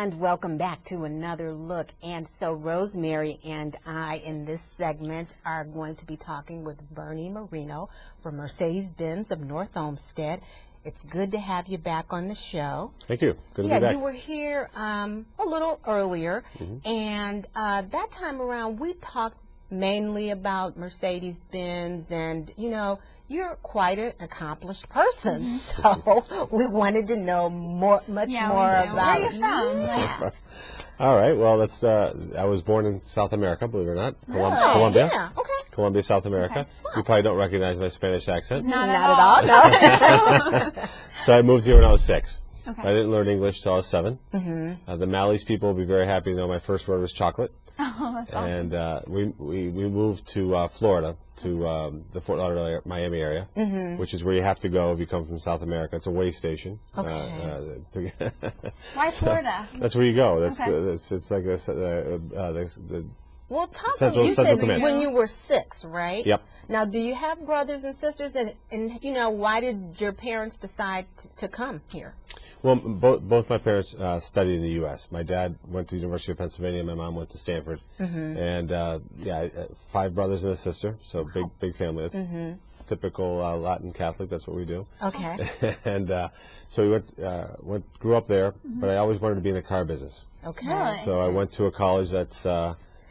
And welcome back to another look. And so Rosemary and I in this segment are going to be talking with Bernie Moreno from Mercedes-Benz of North Olmsted. It's good to have you back on the show. Thank you. Good to be back. Yeah, you were here a little earlier, and that time around we talked mainly about Mercedes-Benz, and you know, you're quite an accomplished person, so we wanted to know much more about. Where are you from? Yeah. All right. Well, that's. I was born in South America, believe it or not, Colombia. Yeah. Okay. Colombia, South America. Okay. You probably don't recognize my Spanish accent. Not at all. No. So I moved here when I was 6. Okay. I didn't learn English till I was 7. The Mally's people will be very happy to know my first word was chocolate. Oh, that's awesome. And we moved to Florida, to the Fort Lauderdale, Miami area, which is where you have to go if you come from South America. It's a way station. Okay. Why Florida? That's where you go. That's Okay. it's like the Well, talk. Central You said Command. when you were 6, right? Yep. Now, do you have brothers and sisters? And you know, why did your parents decide to come here? Well, both my parents studied in the U.S. My dad went to the University of Pennsylvania. My mom went to Stanford. And yeah, 5 brothers and a sister. So big family. That's typical Latin Catholic. That's what we do. Okay. And so we grew up there. But I always wanted to be in the car business. Okay. Really? So I went to a college that's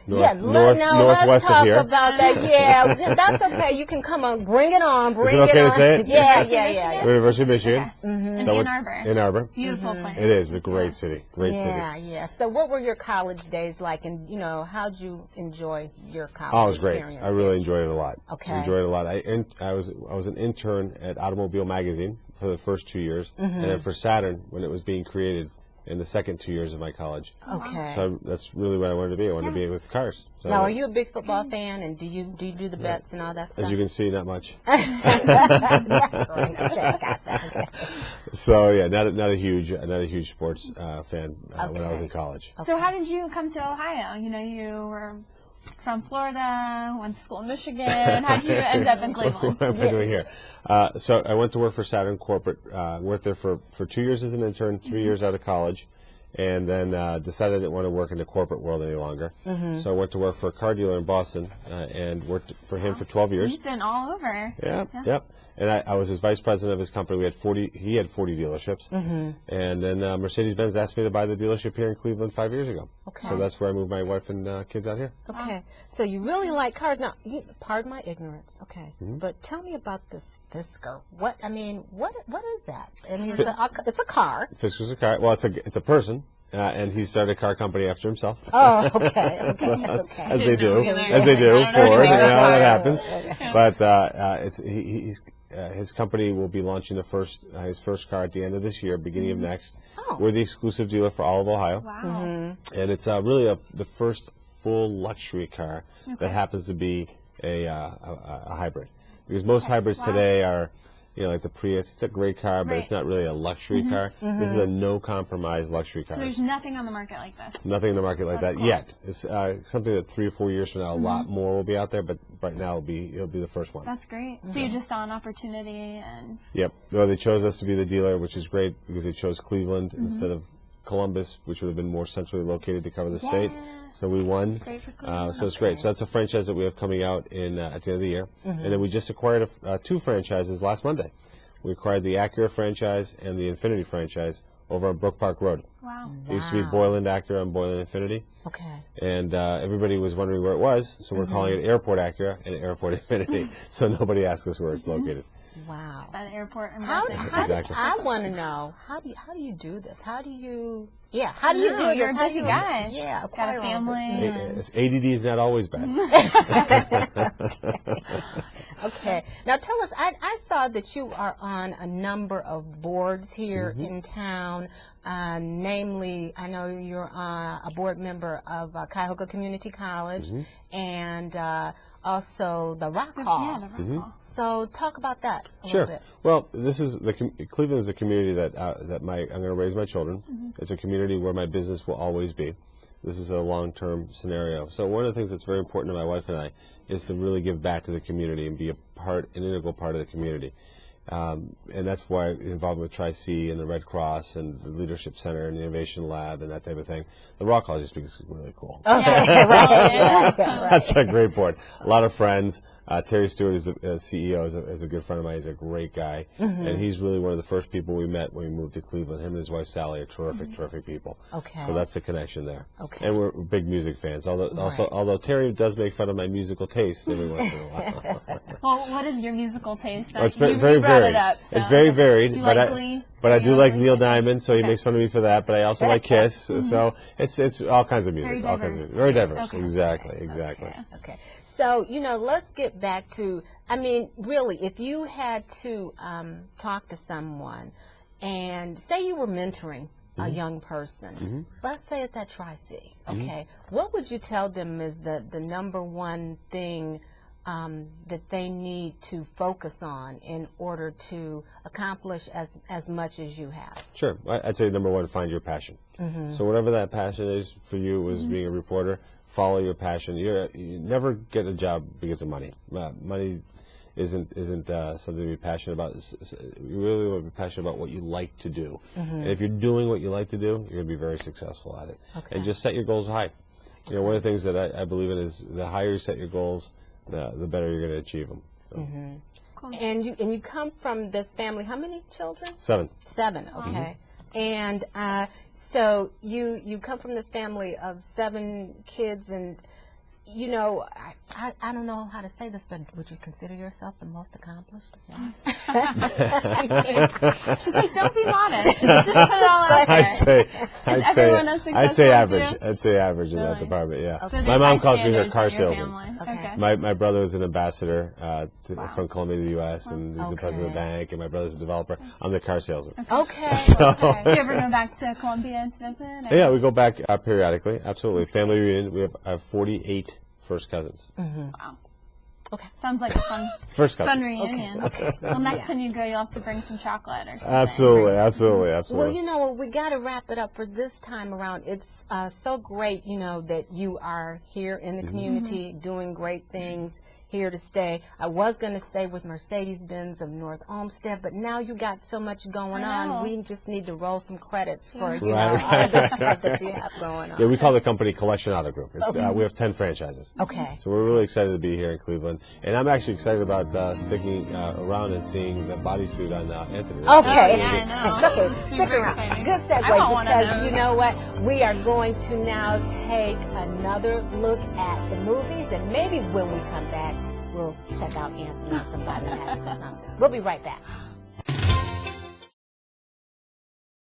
Let's northwest talk of here. about that. Yeah, that's okay. You can come on. Bring it on. Bring Is it okay on. to say it? Yeah. University of Michigan. In So Ann Arbor. Ann Arbor. Beautiful place. It is a great city. Great city. Yeah. So what were your college days like, and you know, how'd you enjoy your college Oh, it was great. experience? I really enjoyed it a lot. Okay. Enjoyed it a lot. I was an intern at Automobile Magazine for the first 2 years, and then for Saturn when it was being created in the second 2 years of my college. Okay. So that's really what I wanted to be. I wanted to be with cars. So Now, are you a big football fan, and do you do the bets and all that stuff? As you can see, not much. Right. Okay, got that. Okay. So yeah, not a huge sports fan when I was in college. So how did you come to Ohio? You know, you were from Florida, went to school in Michigan. How did you end up in Cleveland? What am I doing here? So I went to work for Saturn Corporate. Worked there for 2 years as an intern, 3 years out of college, and then decided I didn't want to work in the corporate world any longer. So I went to work for a car dealer in Boston and worked for him for 12 years. You've been all over. Yep. And I was his vice president of his company. He had 40 dealerships. And then Mercedes-Benz asked me to buy the dealership here in Cleveland 5 years ago. Okay. So that's where I moved my wife and kids out here. Okay. So you really like cars. Now, pardon my ignorance. Okay. But tell me about this Fisker. What is that? I mean, it's a car. Fisker's a car. Well, it's a person. And he started a car company after himself. Oh, okay. As they do, Ford. That happens. But his company will be launching his first car at the end of this year, beginning of next. Oh. We're the exclusive dealer for all of Ohio. Wow. And it's really the first full luxury car that happens to be a hybrid. Because most hybrids today are, you know, like the Prius. It's a great car, but it's not really a luxury car. This is a no-compromise luxury car. So there's nothing on the market like this? Nothing in the market like that yet. It's something that 3 or 4 years from now, a lot more will be out there, but right now it'll be the first one. That's great. So you just saw an opportunity and... Yep. Well, they chose us to be the dealer, which is great because they chose Cleveland instead of Columbus, which would have been more centrally located to cover the state. So we won. Great for Cleveland. So it's great. So that's a franchise that we have coming out at the end of the year. And then we just acquired 2 franchises last Monday. We acquired the Acura franchise and the Infiniti franchise over on Brook Park Road. Wow. It used to be Boyland Acura and Boyland Infiniti. Okay. And everybody was wondering where it was, so we're calling it Airport Acura and Airport Infiniti, so nobody asks us where it's located. Wow. It's by the airport. Exactly. I want to know, how do you do this? How do you do this? You're a busy guy. Yeah. Got a family. ADD is not always bad. Okay. Now tell us, I saw that you are on a number of boards here in town. Namely, I know you're a board member of Cuyahoga Community College and also the Rock Hall. Yeah, the Rock Hall. So talk about that a Sure. little bit. Well, this is Cleveland is a community that I'm going to raise my children. It's a community where my business will always be. This is a long-term scenario. So one of the things that's very important to my wife and I is to really give back to the community and be an integral part of the community. And that's why I'm involved with Tri-C and the Red Cross and the Leadership Center and the Innovation Lab and that type of thing. The Raw College is really cool. That's a great board. A lot of friends. Terry Stewart is the CEO, is a good friend of mine. He's a great guy. And he's really one of the first people we met when we moved to Cleveland. Him and his wife Sally are terrific people. Okay. So that's the connection there. Okay. And we're big music fans. Although Terry does make fun of my musical taste every once in a while. Well, what is your musical taste? Oh, it's very you brought varied. It up, so. It's very varied. Do you like Glee? But I do like Neil Diamond, so he Okay. makes fun of me for that. But I also like Kiss, so it's all kinds of music. Very All kinds of diverse. music. Very diverse. Okay. Exactly. Okay. So, let's get back to, really, if you had to talk to someone and say you were mentoring a young person, let's say it's at Tri-C, okay, what would you tell them is the number one thing that they need to focus on in order to accomplish as much as you have? Sure. I'd say number one, find your passion. So whatever that passion is for you, as being a reporter, follow your passion. You never get a job because of money. Money isn't something to be passionate about. You really want to be passionate about what you like to do. And if you're doing what you like to do, you're going to be very successful at it. Okay. And just set your goals high. One of the things that I believe in is the higher you set your goals, the better you're going to achieve them. So. Cool. And you come from this family, how many children? 7. 7, okay. And so you come from this family of 7 kids, and I don't know how to say this, but would you consider yourself the most accomplished? She's like, don't be modest. Just put it all out there. I'd say average. I'd say average in that department. Yeah. Okay. My mom calls me her car salesman. Okay. My brother is an ambassador from Colombia to the U.S. and he's the president of the bank, and my brother's a developer. I'm the car salesman. Okay. Do you ever go back to Colombia to visit? Or? Yeah, we go back periodically. Absolutely. Family reunion. I have 48 first cousins. Wow. Okay. Sounds like a fun reunion. Okay. Well, next time you go, you'll have to bring some chocolate or something. Absolutely. Well, we got to wrap it up for this time around. It's so great, that you are here in the community doing great things, here to stay. I was going to stay with Mercedes-Benz of North Olmsted, but now you got so much going on. We just need to roll some credits for all the stuff that you have going on. Yeah, we call the company Collection Auto Group. We have 10 franchises. Okay. So we're really excited to be here in Cleveland, and I'm actually excited about sticking around and seeing the bodysuit on Anthony. Okay. Yeah, I know. Okay, stick around. Exciting. Good segue, because you know what? We are going to now take another look at the movies, and maybe when we come back, we'll check out Anthony on somebody or something. We'll be right back.